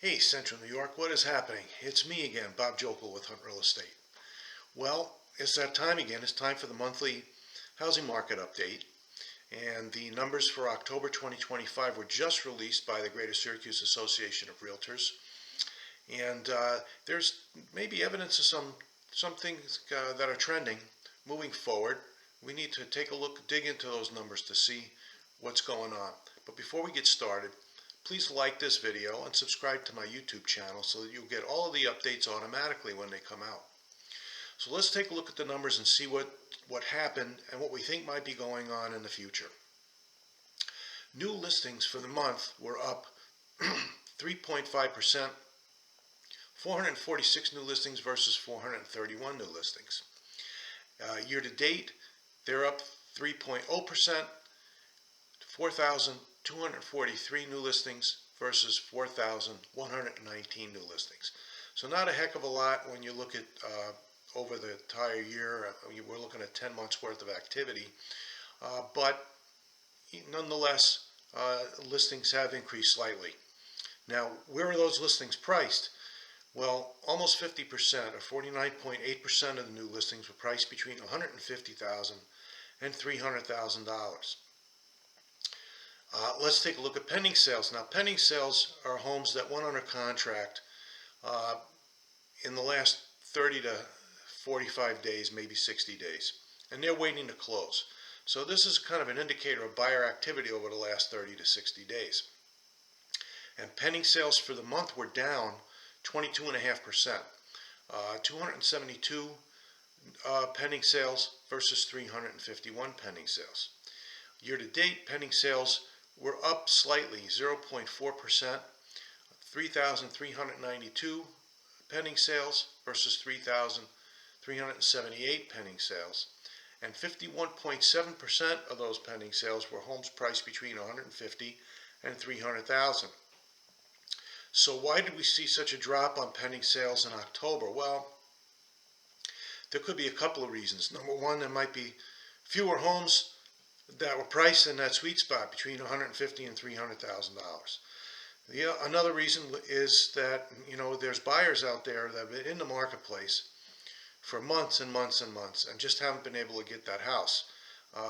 Hey, Central New York, what is happening? It's me again, Bob Jokel with Hunt Real Estate. Well, it's that time again. It's time for the monthly housing market update. And the numbers for October 2025 were just released by the Greater Syracuse Association of Realtors. And there's maybe evidence of some things that are trending moving forward. We need to take a look, dig into those numbers to see what's going on. But before we get started, please like this video and subscribe to my YouTube channel so that you'll get all of the updates automatically when they come out. So let's take a look at the numbers and see what happened and what we think might be going on in the future. New listings for the month were up 3.5%, 446 new listings versus 431 new listings. Year to date, they're up 3.0%, 4,243 new listings versus 4,119 new listings. So not a heck of a lot when you look at over the entire year. We're looking at 10 months worth of activity, but nonetheless, listings have increased slightly. Now, where are those listings priced? Well, almost 50%, or 49.8% of the new listings were priced between $150,000 and $300,000. Let's take a look at pending sales. Now, pending sales are homes that went under contract in the last 30 to 45 days, maybe 60 days, and they're waiting to close. So this is kind of an indicator of buyer activity over the last 30 to 60 days. And pending sales for the month were down 22.5%, 272 pending sales versus 351 pending sales. Year to date, pending sales were up slightly, 0.4%, 3,392 pending sales versus 3,378 pending sales. And 51.7% of those pending sales were homes priced between $150,000 and $300,000. So why did we see such a drop on pending sales in October? Well, there could be a couple of reasons. Number one, there might be fewer homes that were priced in that sweet spot between $150,000 and $300,000. Another reason is that there's buyers out there that have been in the marketplace for months and months and months and just haven't been able to get that house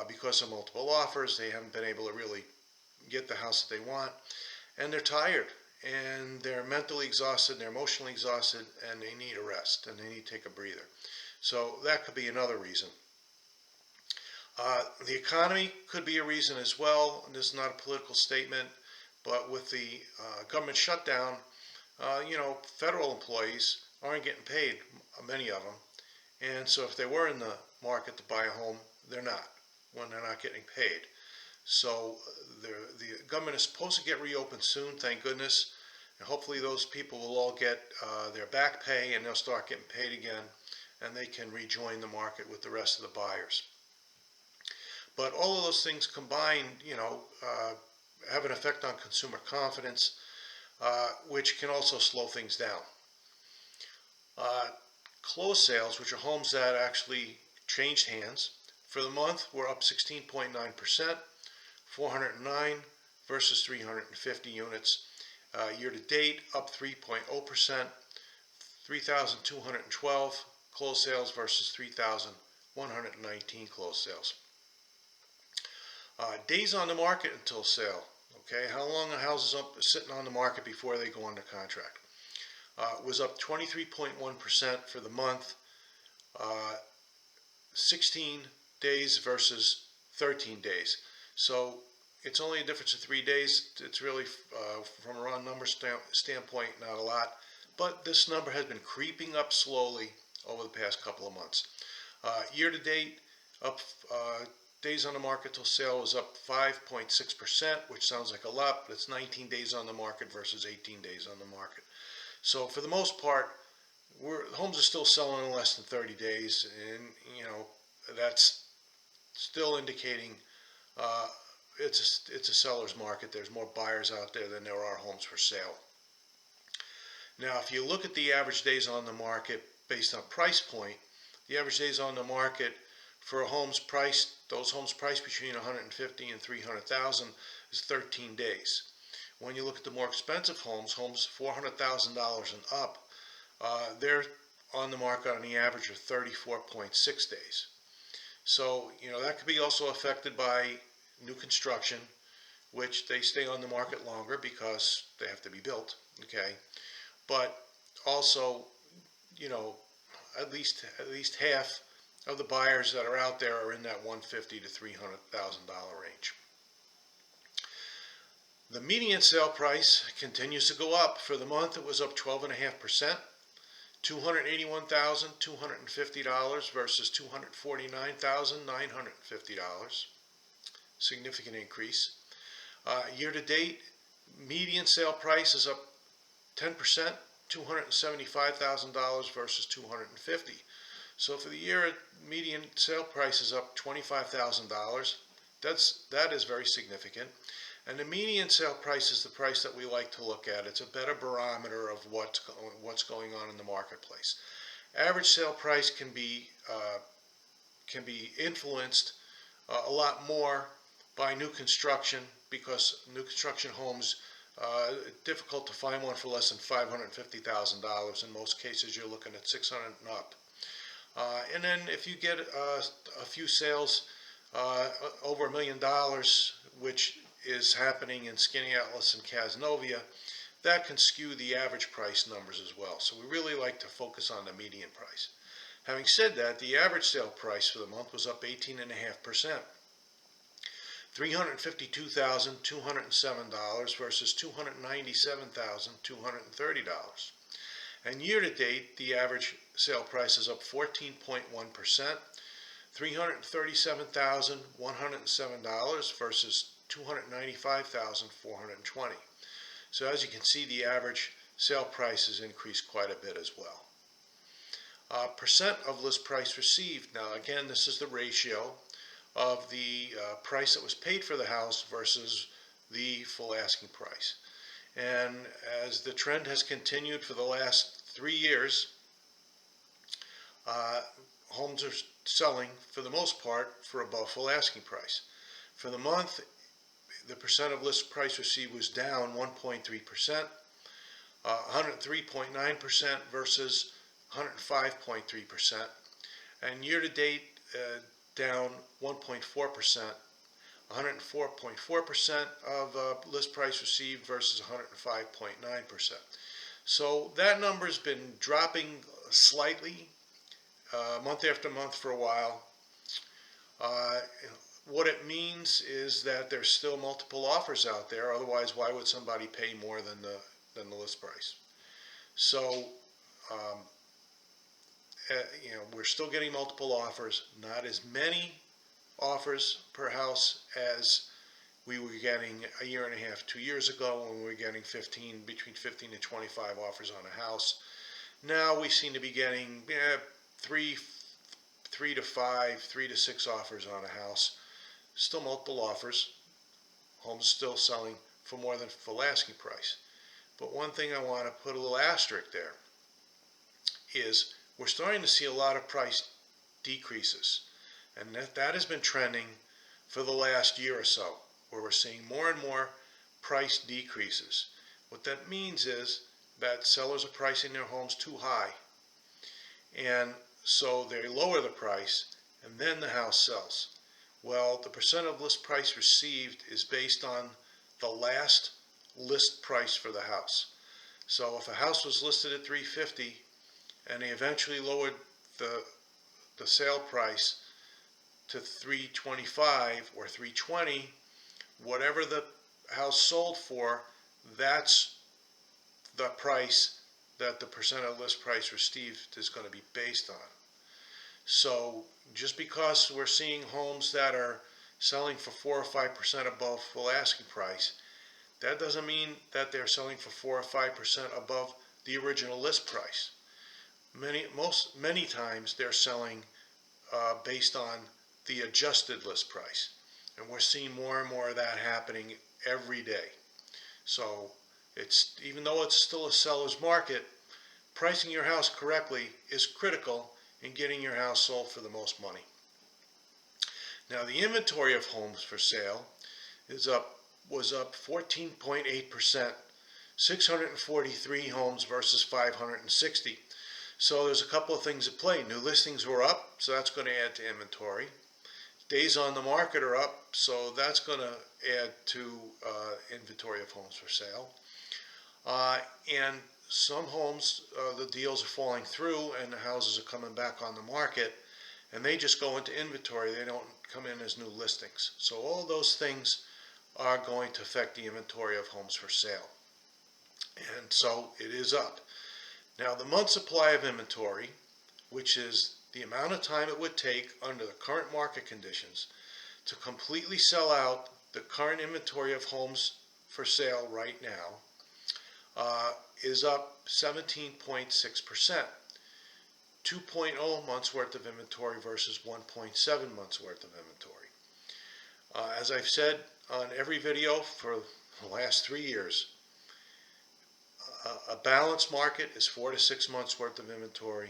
because of multiple offers. They haven't been able to really get the house that they want, and they're tired and they're mentally exhausted, they're emotionally exhausted, and they need a rest and they need to take a breather. So that could be another reason. The economy could be a reason as well. This is not a political statement, but with the government shutdown, federal employees aren't getting paid, many of them. And so if they were in the market to buy a home, they're not, when they're not getting paid. So the government is supposed to get reopened soon, thank goodness. And hopefully those people will all get their back pay and they'll start getting paid again, and they can rejoin the market with the rest of the buyers. But all of those things combined, have an effect on consumer confidence, which can also slow things down. Closed sales, which are homes that actually changed hands, for the month were up 16.9%, 409 versus 350 units. Year to date, up 3.0%, 3,212 closed sales versus 3,119 closed sales. Days on the market until sale. Okay, how long a house is sitting on the market before they go under contract? Was up 23.1% for the month, 16 days versus 13 days. So it's only a difference of 3 days. It's really, from a raw number standpoint, not a lot. But this number has been creeping up slowly over the past couple of months. Year to date, up days on the market till sale was up 5.6%, which sounds like a lot, but it's 19 days on the market versus 18 days on the market. So for the most part, homes are still selling in less than 30 days, and that's still indicating it's a seller's market. There's more buyers out there than there are homes for sale. Now, if you look at the average days on the market based on price point, the average days on the market for those homes priced between $150,000 and $300,000 is 13 days. when you look at the more expensive homes, homes $400,000 and up, they're on the market on the average of 34.6 days. So, that could be also affected by new construction, which they stay on the market longer because they have to be built, okay? But also, you know, at least half of the buyers that are out there are in that $150,000 to $300,000 range. The median sale price continues to go up. For the month, it was up 12.5%, $281,250 versus $249,950. Significant increase. Year to date, median sale price is up 10%, $275,000 versus $250,000. So for the year, median sale price is up $25,000. That is very significant. And the median sale price is the price that we like to look at. It's a better barometer of what's going on in the marketplace. Average sale price can be influenced a lot more by new construction, because new construction homes, difficult to find one for less than $550,000. In most cases, you're looking at $600,000 and up. And then if you get a few sales over $1 million, which is happening in Skinny Atlas and Casnovia, that can skew the average price numbers as well. So we really like to focus on the median price. Having said that, the average sale price for the month was up 18.5%. $352,207 versus $297,230. And year to date, the average sale price is up 14.1%, $337,107 versus $295,420. So as you can see, the average sale price has increased quite a bit as well. Percent of list price received. Now again, this is the ratio of the price that was paid for the house versus the full asking price. And as the trend has continued for the last 3 years, homes are selling for the most part for above full asking price. For the month, the percent of list price received was down 1.3%, 103.9% versus 105.3%, and year to date down 1.4%, 104.4% of list price received versus 105.9%. So that number's been dropping slightly month after month for a while. What it means is that there's still multiple offers out there. Otherwise, why would somebody pay more than the list price? So, we're still getting multiple offers. Not as many offers per house as we were getting a year and a half, 2 years ago, when we were getting between 15 and 25 offers on a house. Now we seem to be getting 3 to 5, 3 to 6 offers on a house. Still multiple offers. Homes still selling for more than full asking price. But one thing I want to put a little asterisk there is we're starting to see a lot of price decreases. And that has been trending for the last year or so, where we're seeing more and more price decreases. What that means is that sellers are pricing their homes too high. And so they lower the price, and then the house sells. Well, the percent of list price received is based on the last list price for the house. So if a house was listed at $350 and they eventually lowered the sale price to $325 or $320, whatever the house sold for, that's the price that the percent of list price received is going to be based on. So just because we're seeing homes that are selling for 4 or 5% above full asking price, that doesn't mean that they're selling for 4 or 5% above the original list price. Many times they're selling based on the adjusted list price, and we're seeing more and more of that happening every day. So even though it's still a seller's market, pricing your house correctly is critical in getting your house sold for the most money. Now, the inventory of homes for sale is up was up 14.8%, 643 homes versus 560. So there's a couple of things at play. New listings were up, so that's going to add to inventory. Days on the market are up, so that's going to add to inventory of homes for sale. And some homes, the deals are falling through and the houses are coming back on the market, and they just go into inventory. They don't come in as new listings. So all those things are going to affect the inventory of homes for sale. And so it is up. Now the month supply of inventory, which is the amount of time it would take under the current market conditions to completely sell out the current inventory of homes for sale right now, is up 17.6%. 2.0 months worth of inventory versus 1.7 months worth of inventory. As I've said on every video for the last 3 years, a balanced market is 4 to 6 months worth of inventory.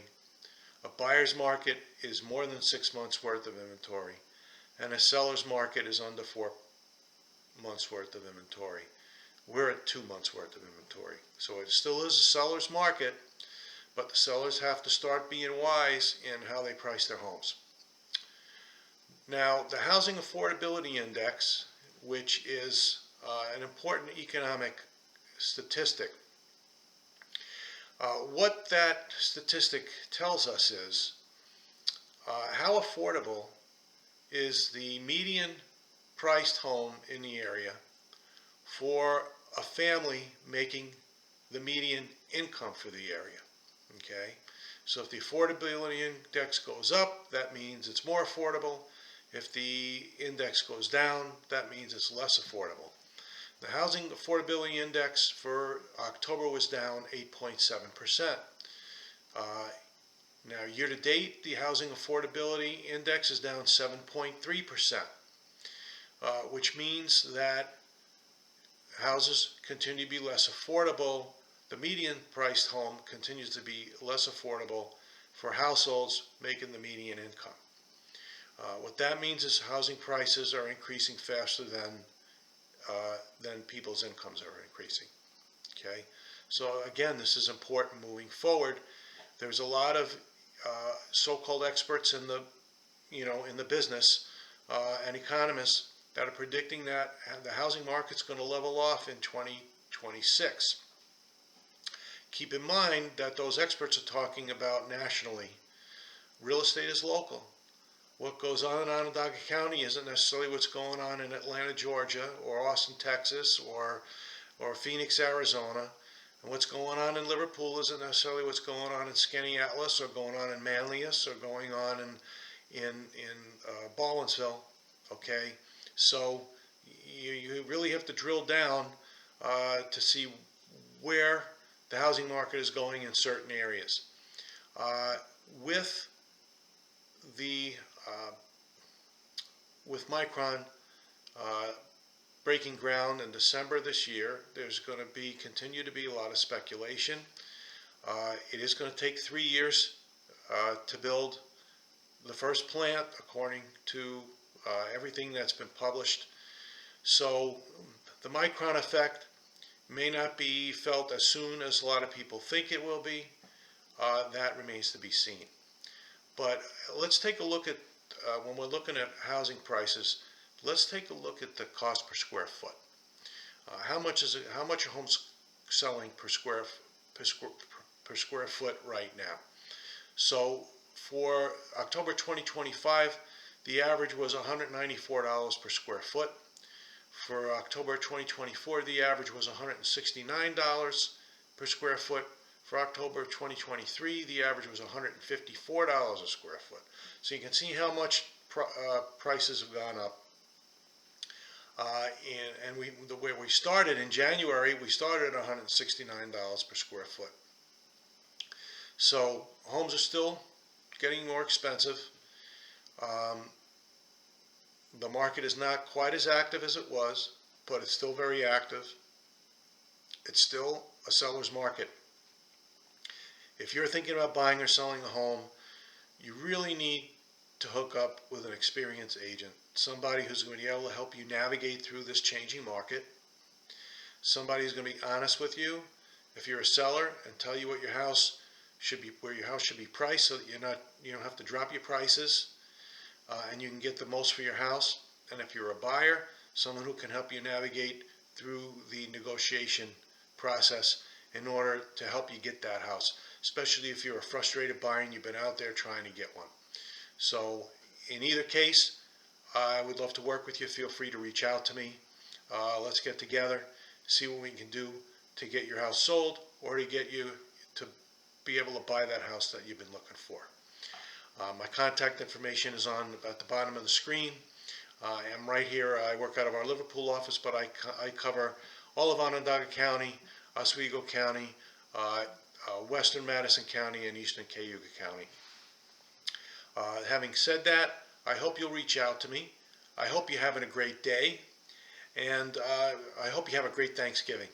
A buyer's market is more than 6 months worth of inventory, and a seller's market is under 4 months worth of inventory. We're at 2 months worth of inventory. So it still is a seller's market, but the sellers have to start being wise in how they price their homes. Now, the Housing Affordability Index, which is an important economic statistic, what that statistic tells us is how affordable is the median priced home in the area for a family making the median income for the area. Okay, so if the affordability index goes up, that means it's more affordable. If the index goes down, that means it's less affordable. The Housing Affordability Index for October was down 8.7%. Now, year to date, the Housing Affordability Index is down 7.3%, which means that houses continue to be less affordable. The median priced home continues to be less affordable for households making the median income. What that means is housing prices are increasing faster than people's incomes are increasing. Okay, so again, this is important moving forward. There's a lot of so-called experts in the business and economists that are predicting that the housing market's going to level off in 2026. Keep in mind that those experts are talking about nationally. Real estate is local. What goes on in Onondaga County isn't necessarily what's going on in Atlanta, Georgia, or Austin, Texas, or Phoenix, Arizona. And what's going on in Liverpool isn't necessarily what's going on in Skaneateles, or going on in Manlius, or going on in Baldwinsville. Okay, so you really have to drill down to see where the housing market is going in certain areas. With Micron breaking ground in December this year, there's going to continue to be a lot of speculation. It is going to take 3 years to build the first plant, according to everything that's been published. So the Micron effect may not be felt as soon as a lot of people think it will be. That remains to be seen. But let's take a look at, when we're looking at housing prices, let's take a look at the cost per square foot. How much are homes selling per square foot right now? So for October 2025, the average was $194 per square foot. For October 2024, the average was $169 per square foot. For October 2023, the average was $154 a square foot. So you can see how much prices have gone up. And the way we started in January, we started at $169 per square foot. So homes are still getting more expensive. The market is not quite as active as it was, but it's still very active. It's still a seller's market. If you're thinking about buying or selling a home, you really need to hook up with an experienced agent, somebody who's going to be able to help you navigate through this changing market, Somebody's going to be honest with you if you're a seller and tell you what your house should be, where your house should be priced, so that you don't have to drop your prices, and you can get the most for your house. And if you're a buyer, someone who can help you navigate through the negotiation process in order to help you get that house, especially if you're a frustrated buyer and you've been out there trying to get one. So in either case, I would love to work with you. Feel free to reach out to me. Let's get together, see what we can do to get your house sold, or to get you to be able to buy that house that you've been looking for. My contact information is on at the bottom of the screen. I am right here. I work out of our Liverpool office, but I cover all of Onondaga County, Oswego County, Western Madison County, and Eastern Cayuga County. Having said that, I hope you'll reach out to me. I hope you're having a great day, and I hope you have a great Thanksgiving.